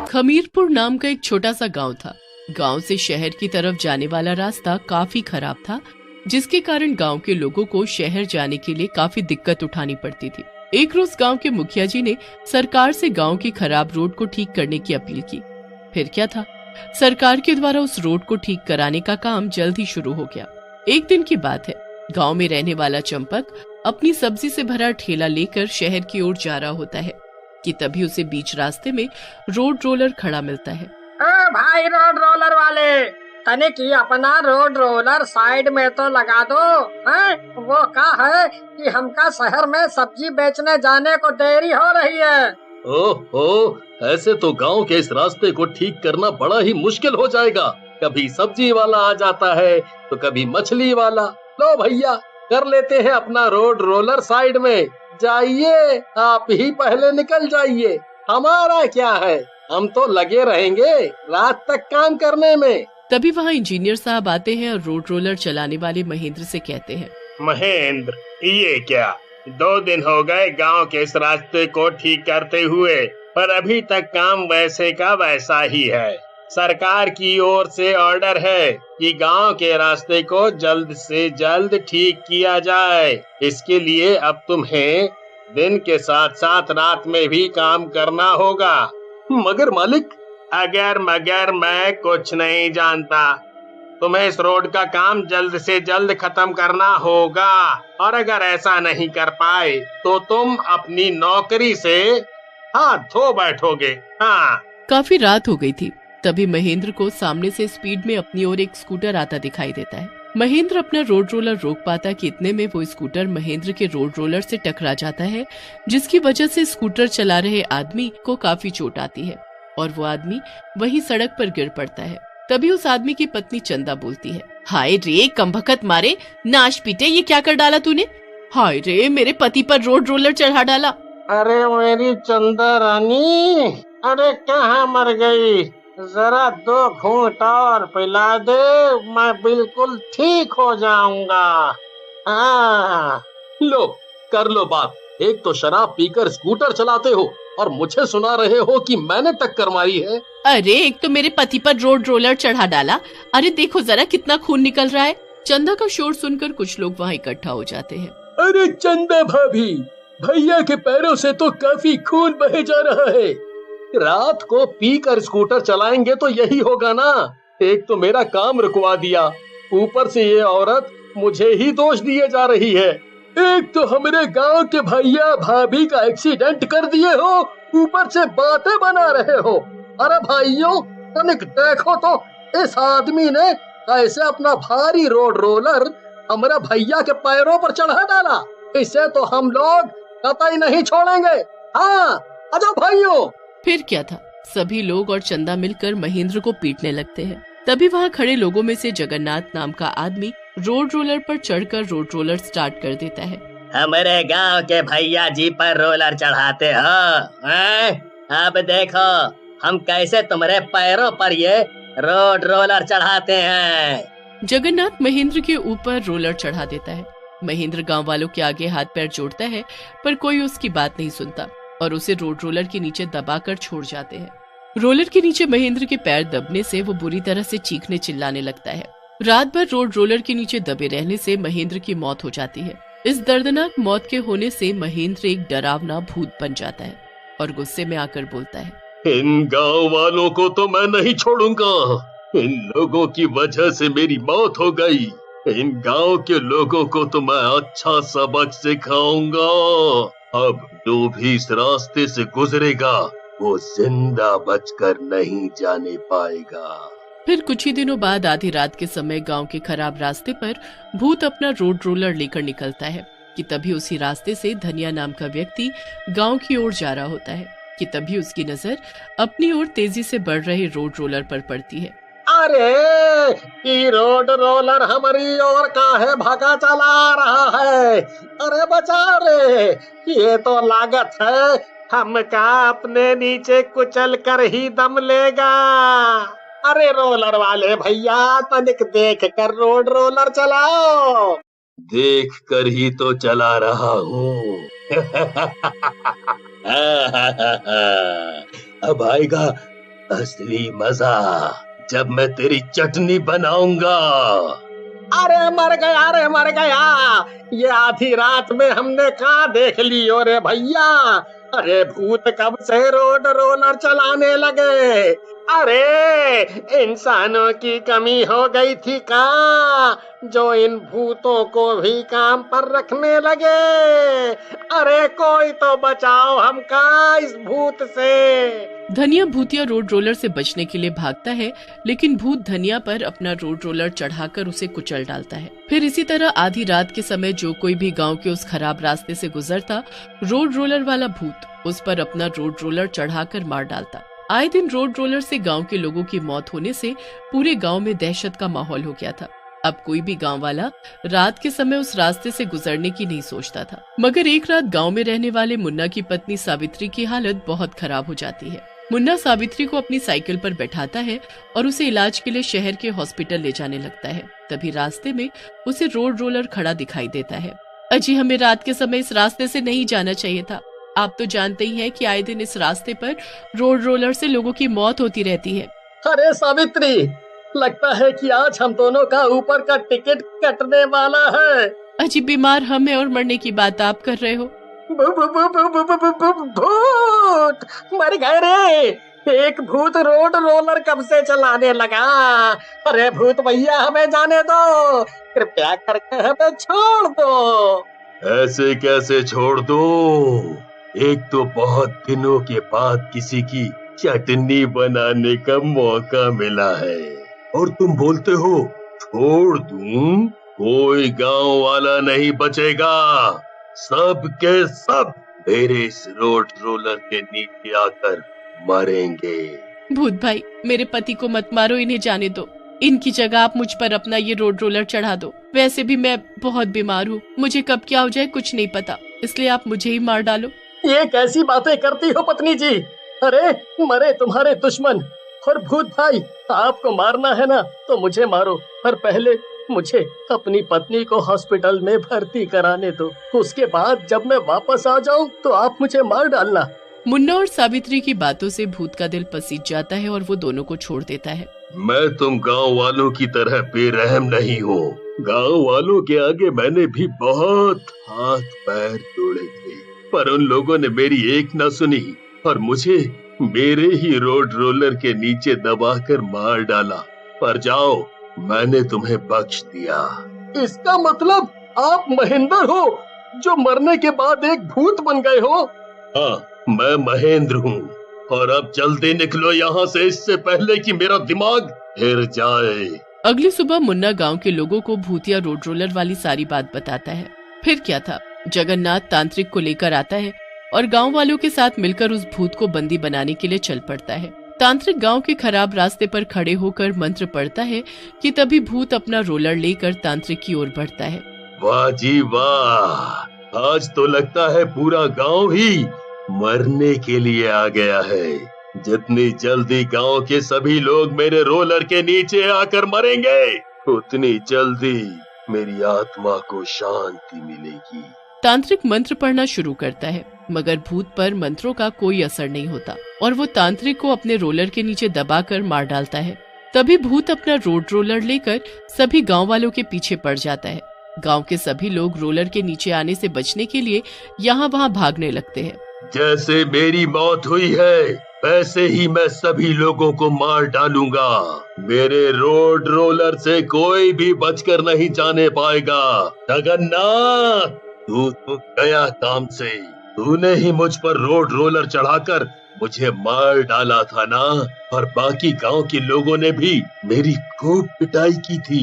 खमीरपुर नाम का एक छोटा सा गांव था। गांव से शहर की तरफ जाने वाला रास्ता काफी खराब था, जिसके कारण गांव के लोगों को शहर जाने के लिए काफी दिक्कत उठानी पड़ती थी। एक रोज गांव के मुखिया जी ने सरकार से गांव की खराब रोड को ठीक करने की अपील की। फिर क्या था, सरकार के द्वारा उस रोड को ठीक कराने का काम जल्द ही शुरू हो गया। एक दिन की बात है, गांव में रहने वाला चंपक अपनी सब्जी से भरा ठेला लेकर शहर की ओर जा रहा होता है कि तभी उसे बीच रास्ते में रोड रोलर खड़ा मिलता है। भाई रोड रोलर वाले, तनिक ये अपना रोड रोलर साइड में तो लगा दो। वो क्या है कि हमका शहर में सब्जी बेचने जाने को देरी हो रही है। ओहो, ऐसे तो गांव के इस रास्ते को ठीक करना बड़ा ही मुश्किल हो जाएगा। कभी सब्जी वाला आ जाता है तो कभी मछली वाला। लो भैया, कर लेते हैं अपना रोड रोलर साइड में। जाइए, आप ही पहले निकल जाइए, हमारा क्या है, हम तो लगे रहेंगे रात तक काम करने में। तभी वहाँ इंजीनियर साहब आते हैं और रोड रोलर चलाने वाले महेंद्र से कहते हैं, महेंद्र, ये क्या 2 दिन हो गए गांव के इस रास्ते को ठीक करते हुए, पर अभी तक काम वैसे का वैसा ही है। सरकार की ओर से ऑर्डर है कि गांव के रास्ते को जल्द से जल्द ठीक किया जाए। इसके लिए अब तुम्हें दिन के साथ साथ रात में भी काम करना होगा। मगर मालिक, अगर मगर मैं कुछ नहीं जानता। तुम्हें इस रोड का काम जल्द से जल्द खत्म करना होगा, और अगर ऐसा नहीं कर पाए तो तुम अपनी नौकरी से हाथ धो बैठोगे। हाँ। काफी रात हो गई थी। तभी महेंद्र को सामने से स्पीड में अपनी ओर एक स्कूटर आता दिखाई देता है। महेंद्र अपना रोड रोलर रोक पाता कि इतने में वो स्कूटर महेंद्र के रोड रोलर से टकरा जाता है, जिसकी वजह से स्कूटर चला रहे आदमी को काफी चोट आती है और वो आदमी वहीं सड़क पर गिर पड़ता है। तभी उस आदमी की पत्नी चंदा बोलती है, हाय रे कमबख्त मारे, नाश पीटे, ये क्या कर डाला तूने? हाय रे, मेरे पति पर रोड रोलर चढ़ा डाला। अरे मेरी चंदा रानी, अरे कहाँ मर गई? जरा 2 घूंट और पिला दे, मैं बिल्कुल ठीक हो जाऊंगा। लो, कर लो बात। एक तो शराब पीकर स्कूटर चलाते हो और मुझे सुना रहे हो कि मैंने टक्कर मारी है। अरे एक तो मेरे पति पर रोड रोलर चढ़ा डाला, अरे देखो जरा कितना खून निकल रहा है। चंदा का शोर सुनकर कुछ लोग वहाँ इकट्ठा हो जाते हैं। अरे चंदा भाभी, भैया के पैरों से तो काफी खून बहे जा रहा है। रात को पीकर स्कूटर चलाएंगे तो यही होगा ना। एक तो मेरा काम रुकवा दिया, ऊपर से ये औरत मुझे ही दोष दिए जा रही है। एक तो हमारे गांव के भैया भाभी का एक्सीडेंट कर दिए हो, ऊपर से बातें बना रहे हो। अरे भाइयों, तनिक देखो तो इस आदमी ने कैसे अपना भारी रोड रोलर हमारे भैया के पैरों पर चढ़ा डाला। इसे तो हम लोग कतई नहीं छोड़ेंगे। हाँ, आजा भाइयों। फिर क्या था, सभी लोग और चंदा मिलकर महेंद्र को पीटने लगते हैं। तभी वहाँ खड़े लोगों में से जगन्नाथ नाम का आदमी रोड रोलर पर चढ़कर रोड रोलर स्टार्ट कर देता है। हमारे गांव के भैया जी पर रोलर चढ़ाते हो? अब देखो हम कैसे तुम्हारे पैरों पर ये रोड रोलर चढ़ाते हैं। जगन्नाथ महेंद्र के ऊपर रोलर चढ़ा देता है। महेंद्र गांव वालों के आगे हाथ पैर जोड़ता है, पर कोई उसकी बात नहीं सुनता और उसे रोड रोलर के नीचे दबाकर छोड़ जाते हैं। रोलर के नीचे महेंद्र के पैर दबने से वो बुरी तरह से चीखने चिल्लाने लगता है। रात भर रोड रोलर के नीचे दबे रहने से महेंद्र की मौत हो जाती है। इस दर्दनाक मौत के होने से महेंद्र एक डरावना भूत बन जाता है और गुस्से में आकर बोलता है, इन गांव वालों को तो मैं नहीं छोड़ूंगा। इन लोगों की वजह से मेरी मौत हो गई। इन गांव के लोगों को तो मैं अच्छा सबक सिखाऊंगा। अब जो भी इस रास्ते से गुजरेगा वो जिंदा बचकर नहीं जाने पाएगा। फिर कुछ ही दिनों बाद आधी रात के समय गांव के खराब रास्ते पर भूत अपना रोड रोलर लेकर निकलता है कि तभी उसी रास्ते से धनिया नाम का व्यक्ति गांव की ओर जा रहा होता है कि तभी उसकी नजर अपनी ओर तेजी से बढ़ रहे रोड रोलर पर पड़ती है। अरे ये रोड रोलर हमारी ओर का है भागा चला रहा है। अरे बचा रे, ये तो लागत है हमका अपने नीचे कुचल कर ही दम लेगा। अरे रोलर वाले भैया, तनिक देख कर रोड रोलर चलाओ। देख कर ही तो चला रहा हूँ। अब आएगा असली मजा जब मैं तेरी चटनी बनाऊंगा। अरे मर गया, रे मर गया। ये आधी रात में हमने कहाँ देख लियो रे भैया। अरे भूत कब से रोड रोलर चलाने लगे। अरे इंसानों की कमी हो गई थी का, जो इन भूतों को भी काम पर रखने लगे। अरे कोई तो बचाओ हमका इस भूत से। धनिया भूतिया रोड रोलर से बचने के लिए भागता है, लेकिन भूत धनिया पर अपना रोड रोलर चढ़ाकर उसे कुचल डालता है। फिर इसी तरह आधी रात के समय जो कोई भी गांव के उस खराब रास्ते से गुजरता, रोड रोलर वाला भूत उस पर अपना रोड रोलर चढ़ाकर मार डालता। आए दिन रोड रोलर से गांव के लोगों की मौत होने से पूरे गांव में दहशत का माहौल हो गया था। अब कोई भी गांव वाला रात के समय उस रास्ते से गुजरने की नहीं सोचता था। मगर एक रात गांव में रहने वाले मुन्ना की पत्नी सावित्री की हालत बहुत खराब हो जाती है। मुन्ना सावित्री को अपनी साइकिल पर बैठाता है और उसे इलाज के लिए शहर के हॉस्पिटल ले जाने लगता है। तभी रास्ते में उसे रोड रोलर खड़ा दिखाई देता है। अजी, हमें रात के समय इस रास्ते से नहीं जाना चाहिए था। आप तो जानते ही हैं कि आए दिन इस रास्ते पर रोड रोलर से लोगों की मौत होती रहती है। अरे सावित्री, लगता है कि आज हम दोनों का ऊपर का टिकट कटने वाला है। अजी, बीमार हम हैं और मरने की बात आप कर रहे हो। भूत मर गए रे। एक भूत रोड रोलर कब से चलाने लगा। अरे भूत भैया, हमें जाने दो, कृपया करके हमें छोड़ दो। ऐसे कैसे छोड़ दो? एक तो बहुत दिनों के बाद किसी की चटनी बनाने का मौका मिला है और तुम बोलते हो छोड़ दूं? कोई गांव वाला नहीं बचेगा। सब के सब मेरे इस रोड रोलर के नीचे आकर मरेंगे। भूत भाई, मेरे पति को मत मारो, इन्हें जाने दो। इनकी जगह आप मुझ पर अपना ये रोड रोलर चढ़ा दो। वैसे भी मैं बहुत बीमार हूँ, मुझे कब क्या हो जाए कुछ नहीं पता, इसलिए आप मुझे ही मार डालो। ये कैसी बातें करती हो पत्नी जी। अरे मरे तुम्हारे दुश्मन। और भूत भाई, आपको मारना है ना तो मुझे मारो, पर पहले मुझे अपनी पत्नी को हॉस्पिटल में भर्ती कराने दो। उसके बाद जब मैं वापस आ जाऊं तो आप मुझे मार डालना। मुन्ना और सावित्री की बातों से भूत का दिल पसीज जाता है और वो दोनों को छोड़ देता है। मैं तुम गांव वालों की तरह बेरहम नहीं हूँ। गांव वालों के आगे मैंने भी बहुत हाथ पैर जोड़े थे, पर उन लोगों ने मेरी एक न सुनी और मुझे मेरे ही रोड रोलर के नीचे दबाकर मार डाला। पर जाओ, मैंने तुम्हें बख्श दिया। इसका मतलब आप महेंद्र हो, जो मरने के बाद एक भूत बन गए हो? हाँ, मैं महेंद्र हूँ और अब जल्दी निकलो यहाँ से, इससे पहले कि मेरा दिमाग हिल जाए। अगली सुबह मुन्ना गांव के लोगों को भूतिया रोड रोलर वाली सारी बात बताता है। फिर क्या था, जगन्नाथ तांत्रिक को लेकर आता है और गांव वालों के साथ मिलकर उस भूत को बंदी बनाने के लिए चल पड़ता है। तांत्रिक गांव के खराब रास्ते पर खड़े होकर मंत्र पढ़ता है कि तभी भूत अपना रोलर लेकर तांत्रिक की ओर बढ़ता है। वाह जी वाह, आज तो लगता है पूरा गांव ही मरने के लिए आ गया है। जितनी जल्दी गांव के सभी लोग मेरे रोलर के नीचे आकर मरेंगे, उतनी जल्दी मेरी आत्मा को शांति मिलेगी। तांत्रिक मंत्र पढ़ना शुरू करता है, मगर भूत पर मंत्रों का कोई असर नहीं होता और वो तांत्रिक को अपने रोलर के नीचे दबाकर मार डालता है। तभी भूत अपना रोड रोलर लेकर सभी गांव वालों के पीछे पड़ जाता है। गांव के सभी लोग रोलर के नीचे आने से बचने के लिए यहाँ वहाँ भागने लगते हैं। जैसे मेरी मौत हुई है, वैसे ही मैं सभी लोगों को मार डालूंगा। मेरे रोड रोलर से कोई भी बचकर नहीं जाने पाएगा। जगन्नाथ, तू तो गया काम से। तूने ही मुझ पर रोड रोलर चढ़ाकर मुझे मार डाला था ना, और बाकी गांव के लोगों ने भी मेरी खूब पिटाई की थी।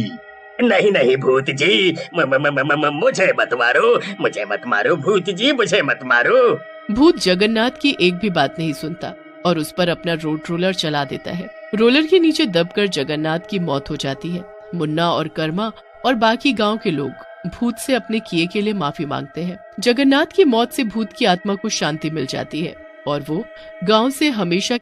नहीं नहीं भूत जी, मुझे मत मारो, मुझे मत मारो भूत जी, मुझे मत मारो। भूत जगन्नाथ की एक भी बात नहीं सुनता और उस पर अपना रोड रोलर चला देता है। रोलर के नीचे दबकर जगन्नाथ की मौत हो जाती है। मुन्ना और कर्मा और बाकी गांव के लोग भूत से अपने किए के लिए माफी मांगते हैं। जगन्नाथ की मौत से भूत की आत्मा को शांति मिल जाती है और वो गांव से हमेशा